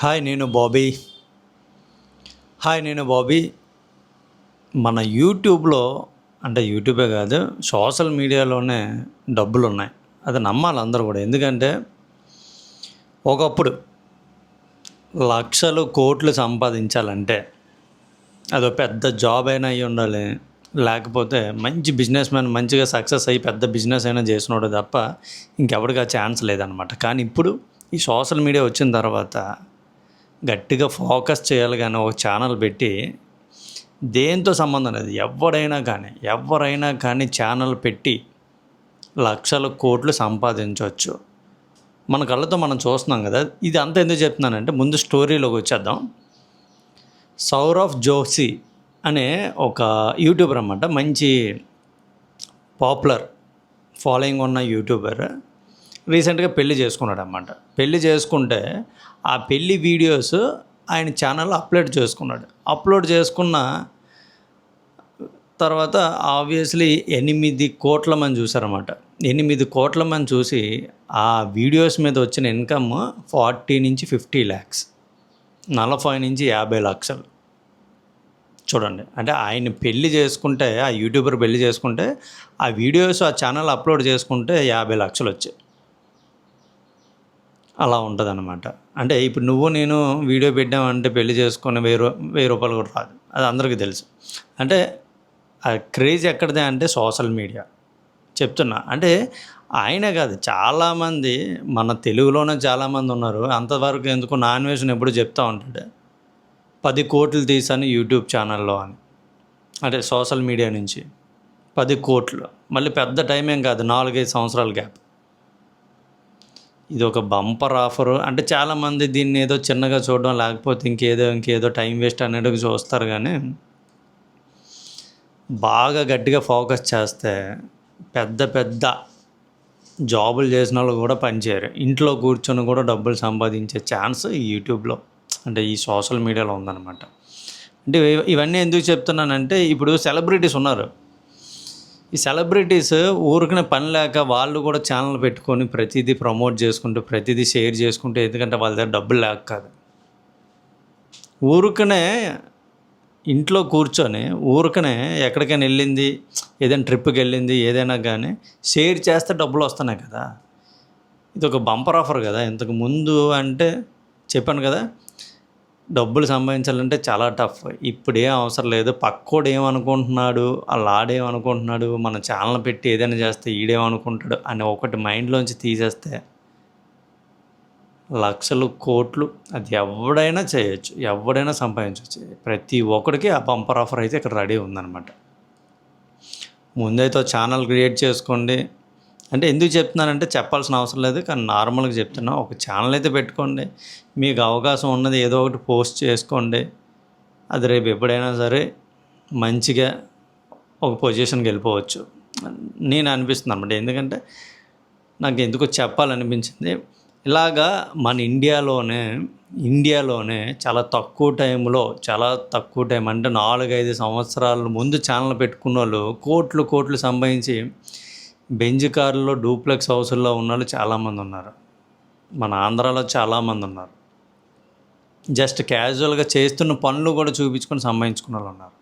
Hi నేను బాబీ. మన యూట్యూబ్లో అంటే యూట్యూబే కాదు, సోషల్ మీడియాలోనే డబ్బులున్నాయి. అది నమ్మాలి అందరూ కూడా. ఎందుకంటే ఒకప్పుడు లక్షలు కోట్లు సంపాదించాలంటే అదో పెద్ద జాబ్ అయినా అయ్యి ఉండాలి, లేకపోతే మంచి బిజినెస్ మ్యాన్, మంచిగా సక్సెస్ అయ్యి పెద్ద బిజినెస్ అయినా చేసినోడు తప్ప ఇంకెవరికి ఆ ఛాన్స్ లేదనమాట. కానీ ఇప్పుడు ఈ సోషల్ మీడియా వచ్చిన తర్వాత గట్టిగా ఫోకస్ చేయాలి. కానీ ఒక ఛానల్ పెట్టి దేంతో సంబంధం లేదు, ఎవరైనా కానీ ఛానల్ పెట్టి లక్షల కోట్లు సంపాదించవచ్చు. మన కళ్ళతో మనం చూస్తున్నాం కదా. ఇది అంతా ఎందుకు చెప్తున్నానంటే, ముందు స్టోరీలోకి వచ్చేద్దాం. సౌరవ్ జోషి అనే ఒక యూట్యూబర్ అన్నమాట, మంచి పాపులర్ ఫాలోయింగ్ ఉన్న యూట్యూబర్. రీసెంట్గా పెళ్లి చేసుకున్నాడు అన్నమాట. పెళ్లి చేసుకుంటే ఆ పెళ్లి వీడియోస్ ఆయన ఛానల్లో అప్లోడ్ చేసుకున్న తర్వాత ఆబ్వియస్లీ 8 కోట్ల మంది చూసారన్నమాట. 8 కోట్ల మంది చూసి ఆ వీడియోస్ మీద వచ్చిన ఇన్కమ్ 40 నుంచి 50 lakhs, 40 నుంచి 50 లక్షలు. చూడండి, అంటే ఆయన పెళ్లి చేసుకుంటే, ఆ యూట్యూబర్ పెళ్లి చేసుకుంటే ఆ వీడియోస్ ఆ ఛానల్ అప్లోడ్ చేసుకుంటే 50 లక్షలు వచ్చాయి. అలా ఉంటుందన్నమాట. అంటే ఇప్పుడు నువ్వు నేను వీడియో పెట్టామంటే పెళ్లి చేసుకొని 1000 రూపాయలు కూడా రాదు, అది అందరికీ తెలుసు. అంటే ఆ క్రేజ్ ఎక్కడిదే అంటే సోషల్ మీడియా చెప్తున్నా. అంటే ఆయనే కాదు, చాలామంది మన తెలుగులోనే చాలామంది ఉన్నారు. అంతవరకు ఎందుకు నాన్ వెజ్ని ఎప్పుడు చెప్తూ ఉంటాడు, 10 కోట్లు తీసాను యూట్యూబ్ ఛానల్లో అని. అంటే సోషల్ మీడియా నుంచి 10 కోట్లు, మళ్ళీ పెద్ద టైం ఏం కాదు, 4-5 సంవత్సరాల గ్యాప్. ఇది ఒక బంపర్ ఆఫరు. అంటే చాలామంది దీన్ని ఏదో చిన్నగా చూడడం, లేకపోతే ఇంకేదో టైం వేస్ట్ అనేది చూస్తారు. కానీ బాగా గట్టిగా ఫోకస్ చేస్తే పెద్ద జాబులు చేసిన వాళ్ళు కూడా పనిచేయరు, ఇంట్లో కూర్చొని కూడా డబ్బులు సంపాదించే ఛాన్స్ ఈ యూట్యూబ్లో, అంటే ఈ సోషల్ మీడియాలో ఉందన్నమాట. అంటే ఇవన్నీ ఎందుకు చెప్తున్నానంటే, ఇప్పుడు సెలబ్రిటీస్ ఉన్నారు. ఈ సెలబ్రిటీస్ ఊరికనే పని లేక వాళ్ళు కూడా ఛానల్ పెట్టుకొని ప్రతిదీ ప్రమోట్ చేసుకుంటూ, ప్రతిదీ షేర్ చేసుకుంటూ, ఎందుకంటే వాళ్ళ దగ్గర డబ్బులు లేక కాదు, ఊరికనే ఇంట్లో కూర్చొని ఊరికనే ఎక్కడికైనా వెళ్ళింది, ఏదైనా ట్రిప్కి వెళ్ళింది, ఏదైనా కానీ షేర్ చేస్తే డబ్బులు వస్తున్నాయి కదా. ఇది ఒక బంపర్ ఆఫర్ కదా. ఇంతకు ముందు అంటే చెప్పాను కదా, డబ్బులు సంపాదించాలంటే చాలా టఫ్. ఇప్పుడేం అవసరం లేదు. పక్కోడు ఏమనుకుంటున్నాడు, ఆడేమనుకుంటున్నాడు, మన ఛానల్ పెట్టి ఏదైనా చేస్తే ఈడేమనుకుంటాడు అని ఒకటి మైండ్లోంచి తీసేస్తే లక్షలు కోట్లు అది ఎవడైనా చేయొచ్చు, ఎవడైనా సంపాదించవచ్చు. ప్రతి ఒక్కడికి ఆ బంపర్ ఆఫర్ అయితే ఇక్కడ రెడీ ఉందన్నమాట. ముందైతే ఛానల్ క్రియేట్ చేసుకోండి. అంటే ఎందుకు చెప్తున్నానంటే, చెప్పాల్సిన అవసరం లేదు, కానీ నార్మల్గా చెప్తున్నా. ఒక ఛానల్ అయితే పెట్టుకోండి, మీకు అవకాశం ఉన్నది ఏదో ఒకటి పోస్ట్ చేసుకోండి. అది రేపు ఎప్పుడైనా సరే మంచిగా ఒక పొజిషన్కి వెళ్ళిపోవచ్చు నేను అనిపిస్తుంది అనమాట. ఎందుకంటే నాకు ఎందుకో చెప్పాలనిపించింది. ఇలాగా మన ఇండియాలోనే చాలా తక్కువ టైం అంటే 4-5 సంవత్సరాల ముందు ఛానల్ పెట్టుకున్న వాళ్ళు కోట్లు సంపాదించి బెంజ్ కార్లో, డూప్లెక్స్ హౌసుల్లో ఉన్న వాళ్ళు చాలామంది ఉన్నారు. మన ఆంధ్రాలో చాలామంది ఉన్నారు. జస్ట్ క్యాజువల్గా చేస్తున్న పనులు కూడా చూపించుకొని సంపాదించుకున్న వాళ్ళు ఉన్నారు.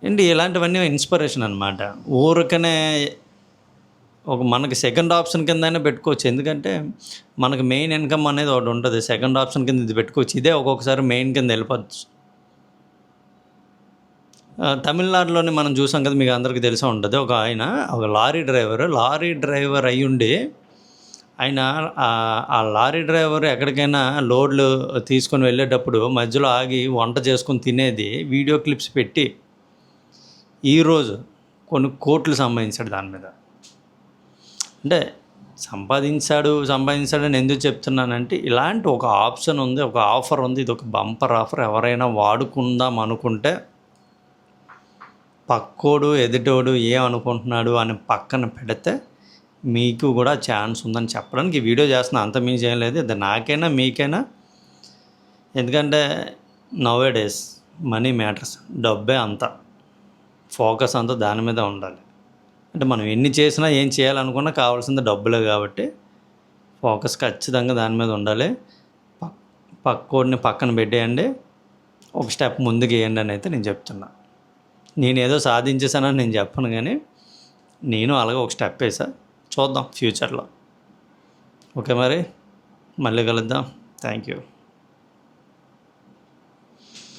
అండ్ ఇలాంటివన్నీ ఇన్స్పిరేషన్ అనమాట. ఊరికనే మనకి సెకండ్ ఆప్షన్ కిందైనా పెట్టుకోవచ్చు. ఎందుకంటే మనకు మెయిన్ ఇన్కమ్ అనేది ఒకటి ఉంటుంది, సెకండ్ ఆప్షన్ కింద ఇది పెట్టుకోవచ్చు. ఇదే ఒక్కొక్కసారి మెయిన్ కింద వెళ్ళిపోవచ్చు. తమిళనాడులోనే మనం చూసాం కదా, మీకు అందరికీ తెలిసే ఉంటుంది. ఒక లారీ డ్రైవర్ అయ్యుండి, ఆయన ఆ లారీ డ్రైవర్ ఎక్కడికైనా లోడ్లు తీసుకొని వెళ్ళేటప్పుడు మధ్యలో ఆగి వంట చేసుకొని తినేది వీడియో క్లిప్స్ పెట్టి ఈరోజు కొన్ని కోట్లు సంపాదించాడు దాని మీద. అంటే సంపాదించాడని ఎందుకు చెప్తున్నానంటే, ఇలాంటి ఒక ఆప్షన్ ఉంది, ఒక ఆఫర్ ఉంది. ఇది ఒక బంపర్ ఆఫర్. ఎవరైనా వాడుకుందాం అనుకుంటే, పక్కోడు ఎదుటోడు ఏమనుకుంటున్నాడు అని పక్కన పెడితే మీకు కూడా ఛాన్స్ ఉందని చెప్పడానికి ఈ వీడియో చేస్తున్నా. అంత మీ చేయలేదు, ఇది నాకైనా మీకైనా. ఎందుకంటే నౌ డేస్ మనీ మ్యాటర్స్, డబ్బే అంతా, ఫోకస్ అంతా దాని మీద ఉండాలి. అంటే మనం ఎన్ని చేసినా ఏం చేయాలనుకున్నా కావాల్సింది డబ్బులే, కాబట్టి ఫోకస్ ఖచ్చితంగా దాని మీద ఉండాలి. పక్కోడిని పక్కన పెట్టేయండి, ఒక స్టెప్ ముందుకు వేయండి అని అయితే నేను చెప్తున్నా. నేనేదో సాధించేసానని నేను చెప్పను, కానీ నేను అలాగే ఒక స్టెప్ వేసా. చూద్దాం ఫ్యూచర్లో. ఓకే, మరి మళ్ళీ కలుద్దాం. Thank you.